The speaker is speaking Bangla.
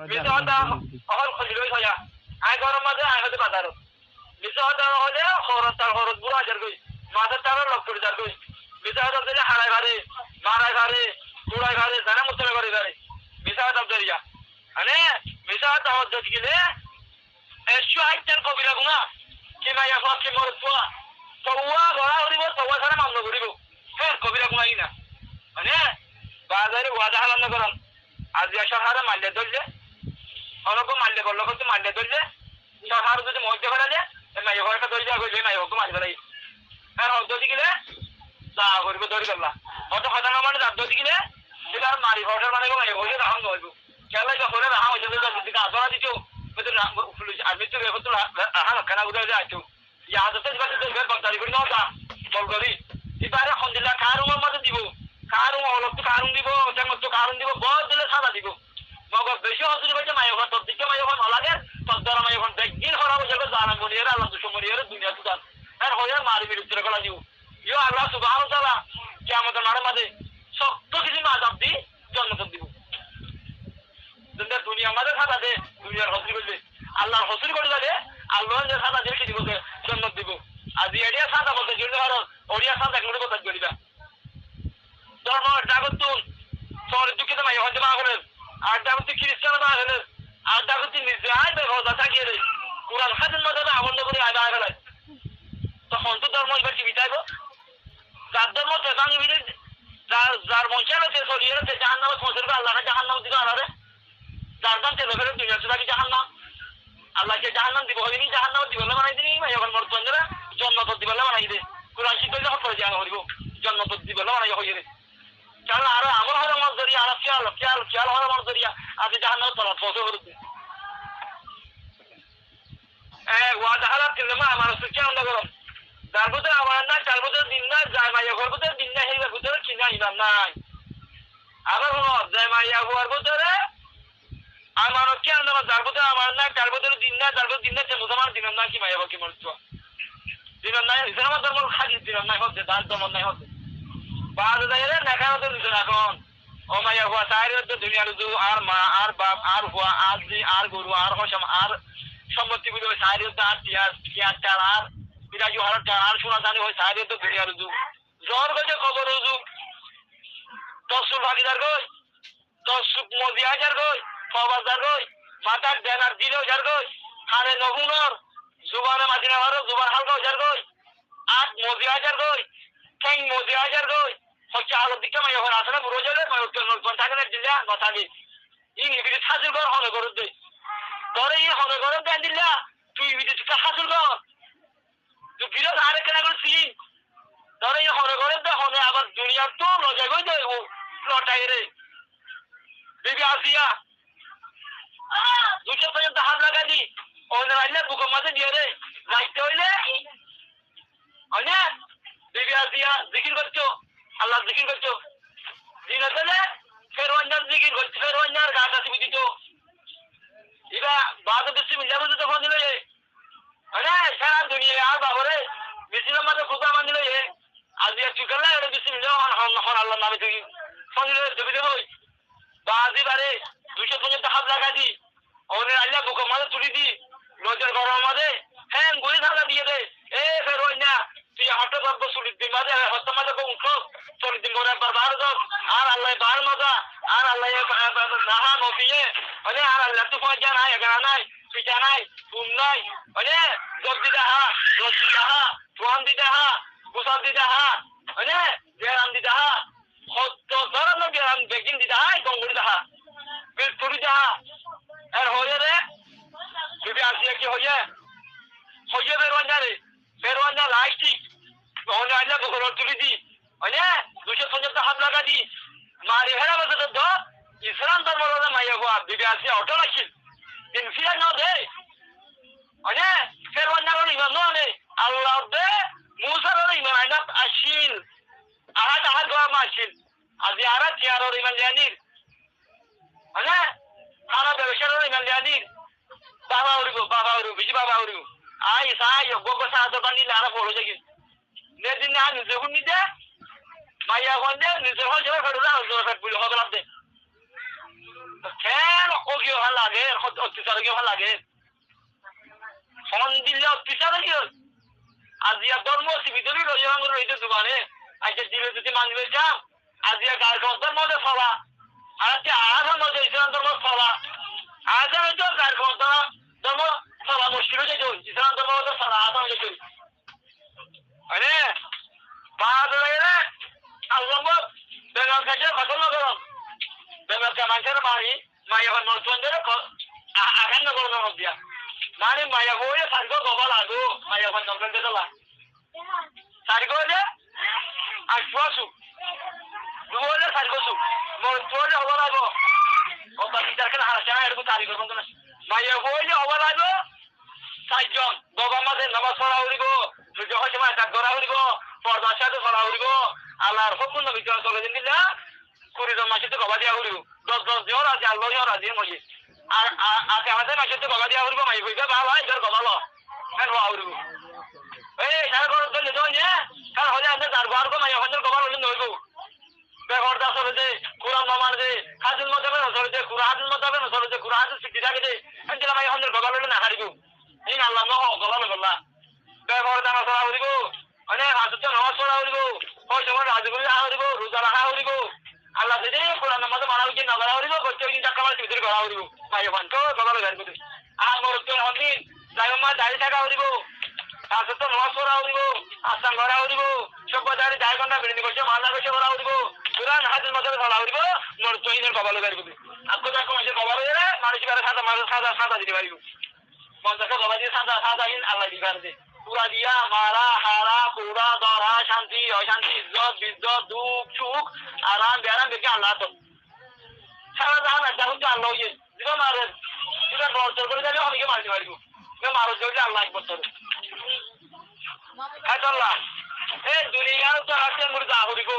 মিছে হতা অহল খলিলই হয়া আই গরম মাঝে আই হতে বাজার মিছে হতা হলে খরচ বুড়া হাজার কই মাথার তারা লক করে যার কই মিছে হতা দিলে হারাই ঘরে মারাই ঘরে চুড়াই ঘরে জানা মুতলে করে ঘরে মিছে হতা দরিয়া আনে মিছে হতা হতে গেলে এসু আইতেন কবিরা গুনা কি মাইয়া ফাকি মরে তোয়া তোয়া গড়া হরিব তোয়া সারা মামলা করিব ফের কবিরা গুনা ইনা মানে বাজারে ওয়াদা হালান করাম আজ আসার হারে মাল্যে ধরলে অনকে মাল্যে বললো কিন্তু মাল্যে ধরলে সরকার যদি মধ্যে ফেলালে মাই ঘরটা ধরে যাওয়া করবে মাই হোক মারি ফেলাই হ্যাঁ যদি গেলে যা করবে ধরে গেলা অত কথা না মানে যার যদি গেলে সেটা আর মারি ঘরটার মানে মাই হইলে রাহাম ধরবো খেলা হলে রাহা হয়েছে যদি আদরা দিত আমি তো এখন তো রাহা খানা উঠে যাইতো ইয়াদতে ঘর বন্তারি করি না বল করি এবারে সন্ধিলা কারুমের মধ্যে দিব কারুম অলপ তো কারুম দিব তেমন তো কারুম দিব বড় দিলে সাদা দিব মগর বেশি হজুরি বাইতে মাই ওখান তোর দিকে মাই ওখান নলাগে তোর দ্বারা মাই ওখান একদিন হরা বসে জানা মনিয়ারে আল্লাহ দুশমনিয়ারে দুনিয়া তুদান আর হয়ে মারি বিরুদ্ধে কলা দিব ইও আল্লাহ সুবহানাহু ওয়া তাআলা কিয়ামতের মাঝে শক্ত কিছু আযাব দি জান্নাত দিব দুনিয়া মাঝে সাদা দে দুনিয়ার হজুরি করবে আল্লাহর হজুরি করে যাবে আল্লাহ যে সাদা দিয়ে দিব জান্নাত দিব আজি এরিয়া সাদা বলতে জড়িত হর ওড়িয়া সাদা একটু কথা জড়িবা ধর্ম ডাগতুন তোর দুঃখিত মাই হতে মা হলেন আর ডাগতি খ্রিস্টান মা হলেন আর ডাগতি নিজে আয় ব্যবস্থা থাকিয়ে রে কোরআন হাদিস মধ্যে আমল করে আয় আয় ফেলায় তখন তো ধর্ম এবার কি বিতাইব যার ধর্ম তেতাঙ্গি বিলে যার মঞ্চাল আছে সরিয়ে রেখে জাহান্নামে পৌঁছবে আল্লাহ জাহান্নাম দিবে আনারে যার দাম তেল ফেলে দুনিয়া চুলাকি জাহান্নাম আল্লাহকে জাহান্নাম দিব হয়নি জাহান্নাম দিবলে বানাই দিবি মাই এখন মরতঞ্জরা জন্নত দিবলে বানাই দে কোরআন শিখলে হট করে জানা হইব জন্নত দিবলে বানাই হইয়ে রে চল আর আমল হওয়ার মত দরিয়া আর খেয়াল হওয়ার মত দরিয়া আজ জাহান্নাম তলা পৌঁছে হচ্ছে ওয়াদা হালাত কিন্তু মা আমার সুখে আমরা গরম যার ভিতরে আমার না তার ভিতরে দিন না যায় মাইয়া ঘর ভিতরে দিন না হেবার ভিতরে কিনা ইমান নাই আবার হলো যায় মাইয়া ঘর ভিতরে আমার কে আমরা যার ভিতরে আমার না তার ভিতরে দিন না তার ভিতরে দিন না মুসলমান দিন না কি মাইয়া কি মরছ দিন নাই ইসলাম ধর্ম খালি দিন নাই হচ্ছে দাস ধর্ম নাই হচ্ছে বাদ দাইরে নেখানো তো দিছ এখন ও মাইয়া হুয়া তাইরে তো দুনিয়ার জু আর মা আর বাপ আর হুয়া আর জি আর গরু আর হসম আর সম্পত্তি বুঝে সাইরে তো আর টিয়ার চার আর বিরাজু হার চার আর সোনা জানি হয় সাইরে তো দুনিয়ার জু জ্বর গজে খবর জু দশ ভাগিদার গই 10 মদি হাজার গই 6,000 গই মাথার ব্যানার দিল হাজার গই হারে নহুনর জুবানে মাদিনা হারো জুবান হালকা হাজার গই 8 মদি হাজার গই ঠ্যাং মদি হাজার গই হচ্ছে আলো দিকে মাই এখন আসলে বুড়ো জলে মাই ঘন্টাখানের দিলা কথা দি ই নিবিড়ি সাজুর ঘর হনে করে দে তোর এই হনে করে দেন দিলা তুই বিদি হাসুর ঘর তুই বিরোধ আরে কেনা করছি তোর এই হনে করে দে হনে আবার দুনিয়ার তো লজাই গই দে ও লটাই রে বিবি আসিয়া দুটো পর্যন্ত হাত লাগা দি ওনে রাইলে বুকের মাঝে দিয়ে রে যাইতে হইলে অনে বিবি আসিয়া জিকির করছো আল্লাহ জিকির করছো দিন আসলে ফের অন্যার জিকির করছো ফের অন্যার গাছ আসবি দিত এবার বাদ বেশি মিলে বুঝতে তো ফোন দিল আরে সারা দুনিয়া আর বাবরে মিছিলের মাঝে খুদা মান দিল আজ চুকাল্লা এটা বেশি মিলে আল্লাহ নামে তুই ফোন দিল ছবি দেব বাজি বারে 200 পর্যন্ত হাত লাগা দি ওনে আল্লাহ বুকের মাঝে তুলি দি নজর গরমের মাঝে হ্যাঁ গুলি থাকা দিয়ে দে ফের অন্যা তুই হঠাৎ ভাববো চুলির দিন মাঝে হত্যা মাঝে উঠো চল্লিশ দিন পরে একবার বার দশ আর আল্লাহ বার মজা আর আল্লাহ নাহা নদীয়ে মানে আর আল্লাহ তো পয়সা নাই এগারা নাই পিঠা নাই ঘুম নাই মানে জব দিতে হা রস দিতে হা চুয়ান দিতে হা গুসাল দিতে হা মানে বেরাম দিতে হা সত্য ধরনের বেরাম বেগিন দিতে হা গঙ্গুলি দেখা বিল তুলি দেখা আর হয়ে রে যদি আসিয়া কি হয়ে বেরোয়ান রে বেরোয়ান লাইস্টিক ওনে আইলা বুকুর তুলি দি ওনে 250 হাত লাগা দি মারি হেরা বসে তো ইসলাম ধর্ম হলো মাইয়া গো বিবি আসিয়া অটো রাখিল ইনফিয়া ন দে ওনে বেরোয়ান না ইমান নে আল্লাহ দে মুসা রে ইমান আইনা আসিল আহাত গোয়া মাসিল আজি আরা চিয়ারো ইমান জানির ওনে সারা ব্যবসার ইমান জানির বাবা উড়িব বিজি বাবা উড়িব আই সাই গোগো সাহায্য বানি লারা পড়ো যাকি নেদিন না নিজে হুনি দে মাইয়া কোন দে নিজে হল যাবে ফেরুরা হল যাবে বুঝলো হবে দে কেন ওকে ভাল লাগে অত্যাচার কি ভাল লাগে ফোন দিলে অত্যাচার কি আজিয়া ধর্ম শিবিদলি রজবাঙ্গুর রইতে দোকানে আজকে দিলে যদি মানবে যাম আজিয়া গার ক্ষমতার মধ্যে সভা আর আজকে আধার মধ্যে ইসলাম ধর্ম সভা আধার হয়তো গার ক্ষমতা ধর্ম সভা মুশকিল হয়ে যেত ইসলাম ধর্ম হতো সভা আধার হয়ে যেত মানে বাদ লাগে আল্লাহ বেগাম কাছে ফসল করম বেগাম কা মানুষের মারি মাইয়া মরচন্দের আখান করোনা দিয়া মানে মাইয়া বইয়ে সার্গ গোবল আগো মাইয়া নন্দন দেলা সার্গ যে আশওয়াসু দুলে সার্গ সু মরচন্দের হবো লাগো ও বাকি তারকে হাসা এরকম তারিখ করব না মাইয়া বইয়ে হবো লাগো সাইজন বাবা মাঝে নামাজ পড়া হইব সূর্য হয় সময় কাজ করা হইব পর্দার সাথে পড়া হইব আল্লাহর হুকুম নবী চলে দিন দিলা কুড়িজন মাসে তো গবা দিয়া হইব 10 দিন রাজি আল্লাহ রাজি মজি আর আগে আমাদের মাসে তো গবা দিয়া হইব মাই হইবে ভালো হয় ধর গবা লো হ্যাঁ হইব এই সারা করে তো নিতো নে কাল হলে আমরা তার ঘর কো মাই হইল গবা লইন হইব বেহরদা চলে যে কুরআন মামার যে হাদিস মতাবে চলে যে কুরআন হাদিস মতাবে চলে যে কুরআন হাদিস শিখি থাকে যে এন্দিলা মাই হইল গবা লইন না হারিব এই আল্লাহ নহ গলা গলা বেহরদা না চলা হইব মানে হাজত নামাজ পড়া হইব ওই সময় রাজগুল্লাহ হইব রোজা রাখা হইব আল্লাহ যদি কোরআন নামাজ মারা উচিত না করা হইব বচ্চা দিন টাকা মার ভিতরে করা হইব মাই ওখান তো গলা গান করতে আর মোর তো হদিন যাইমা দাড়ি থাকা হইব হাজত নামাজ পড়া হইব আসান করা হইব সব বাজারে যাই ঘন্টা বিরতি করছে মালা করছে করা হইব কোরআন হাদিস মতে করা হইব মোর তো ইনের কপাল গান করতে আকো দেখো মাঝে কপাল হইরে মানুষ করে সাদা সাদা দিতে পারিব মনটাকে গলা দিয়ে সাদা সাদা ইন আল্লাহ দিবার দে পুরা দিয়া মারা হারা পুরা দরা শান্তি অশান্তি ইজ্জত বিজ্জত দুঃখ সুখ আরাম বেরাম দেখে আল্লাহ তো সারা জাহান একটা হচ্ছে আল্লাহ ইয়ে দিবা মারে এটা বর্তর করে যাবে অনেকে মারতে পারিব মারো চললে আল্লাহ করতে হবে হ্যাঁ চল্লাহ এই দুনিয়ার তো আছে মুর্দা হরিব